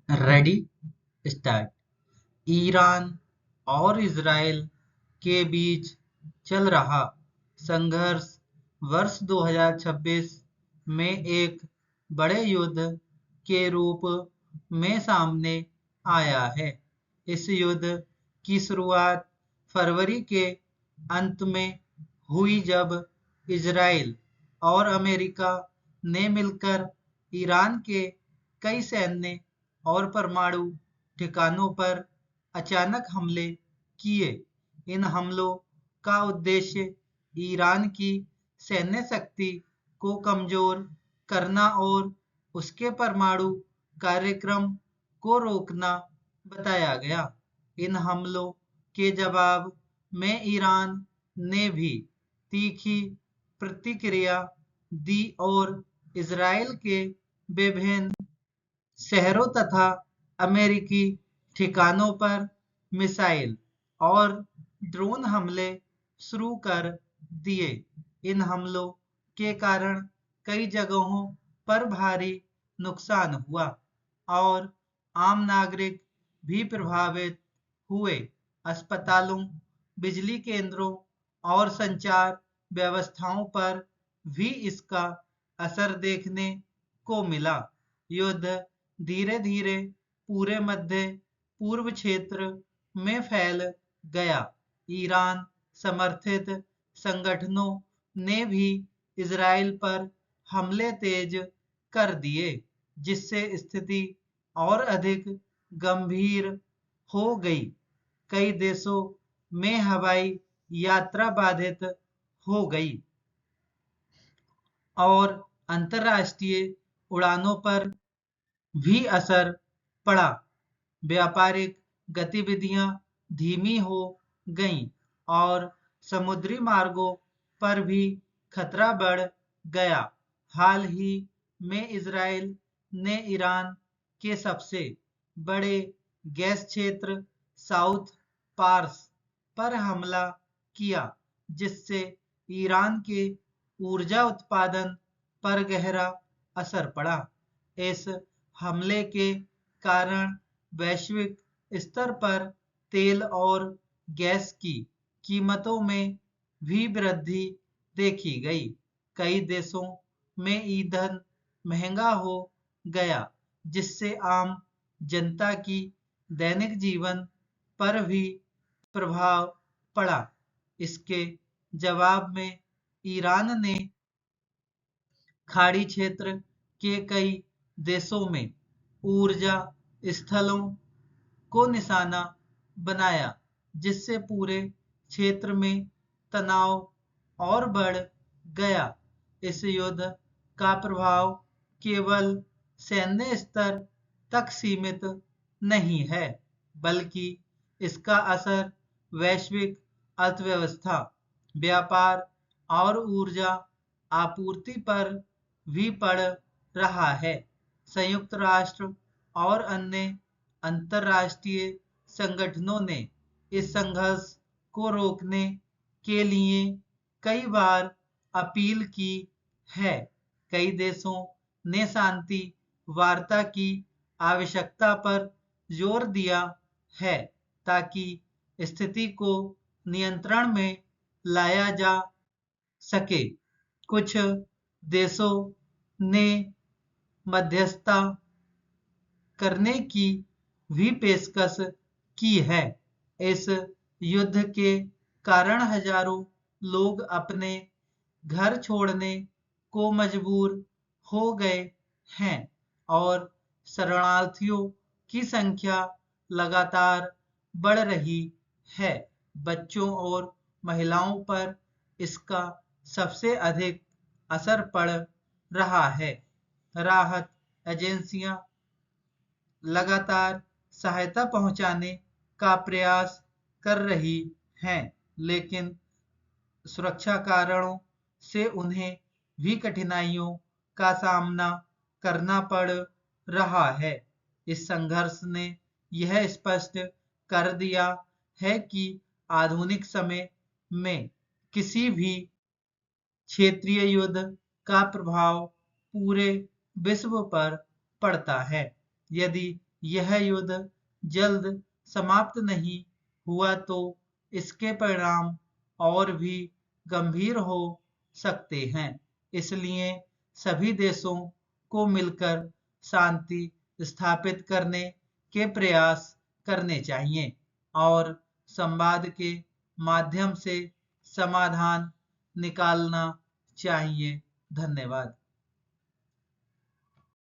Ready start. Iran और Israel के बीच चल रहा संघर्ष वर्ष 2026 में एक बड़े युद्ध के रूप में सामने आया है। इस युद्ध की शुरुआत फरवरी के अंत में हुई जब इजराइल और अमेरिका ने मिलकर ईरान के कई सैन्य और परमाणु ठिकानों पर अचानक हमले किए। इन हमलों का उद्देश्य ईरान की सैन्य शक्ति को कमजोर करना और उसके परमाणु कार्यक्रम को रोकना बताया गया। इन हमलों के जवाब में ईरान ने भी तीखी प्रतिक्रिया दी और इजराइल के विभिन्न शहरों तथा अमेरिकी ठिकानों पर मिसाइल और ड्रोन हमले शुरू कर दिए। इन हमलों के कारण कई जगहों पर भारी नुकसान हुआ और आम नागरिक भी प्रभावित हुए। अस्पतालों, बिजली केंद्रों और संचार व्यवस्थाओं पर भी इसका असर देखने को मिला। युद्ध धीरे धीरे पूरे मध्य पूर्व क्षेत्र में फैल गया। ईरान समर्थित संगठनों ने भी इजराइल पर हमले तेज कर दिए, जिससे स्थिति और अधिक गंभीर हो गई। कई देशों में हवाई यात्रा बाधित हो गई और अंतर्राष्ट्रीय उड़ानों पर भी असर पड़ा। व्यापारिक गतिविधियां धीमी हो गईं और समुद्री मार्गों पर भी खतरा बढ़ गया। हाल ही में इजराइल ने ईरान के सबसे बड़े गैस क्षेत्र साउथ पार्स पर हमला किया, जिससे ईरान के ऊर्जा उत्पादन पर गहरा असर पड़ा। इस हमले के कारण वैश्विक स्तर पर तेल और गैस की कीमतों में भी वृद्धि देखी गई। कई देशों में ईंधन महंगा हो गया, जिससे आम जनता की दैनिक जीवन पर भी प्रभाव पड़ा। इसके जवाब में ईरान ने खाड़ी क्षेत्र के कई देशों में ऊर्जा स्थलों को निशाना बनाया, जिससे पूरे क्षेत्र में तनाव और बढ़ गया। इस युद्ध का प्रभाव केवल सैन्य स्तर तक सीमित नहीं है, बल्कि इसका असर वैश्विक अर्थव्यवस्था, व्यापार और ऊर्जा आपूर्ति पर भी पड़ रहा है। संयुक्त राष्ट्र और अन्य अंतर्राष्ट्रीय संगठनों ने इस संघर्ष को रोकने के लिए कई बार अपील की है। कई देशों ने शांति वार्ता की आवश्यकता पर जोर दिया है, ताकि स्थिति को नियंत्रण में लाया जा सके। कुछ देशों ने मध्यस्थता करने की भी पेशकश की है। इस युद्ध के कारण हजारों लोग अपने घर छोड़ने को मजबूर हो गए हैं और शरणार्थियों की संख्या लगातार बढ़ रही है। बच्चों और महिलाओं पर इसका सबसे अधिक असर पड़ रहा है। राहत एजेंसियां लगातार सहायता पहुंचाने का प्रयास कर रही हैं, लेकिन सुरक्षा कारणों से उन्हें भी कठिनाइयों का सामना करना पड़ रहा है। इस संघर्ष ने यह स्पष्ट कर दिया है कि आधुनिक समय में किसी भी क्षेत्रीय युद्ध का प्रभाव पूरे विश्व पर पड़ता है। यदि यह युद्ध जल्द समाप्त नहीं हुआ तो इसके परिणाम और भी गंभीर हो सकते हैं। इसलिए सभी देशों को मिलकर शांति स्थापित करने के प्रयास करने चाहिए और संवाद के माध्यम से समाधान निकालना चाहिए। धन्यवाद।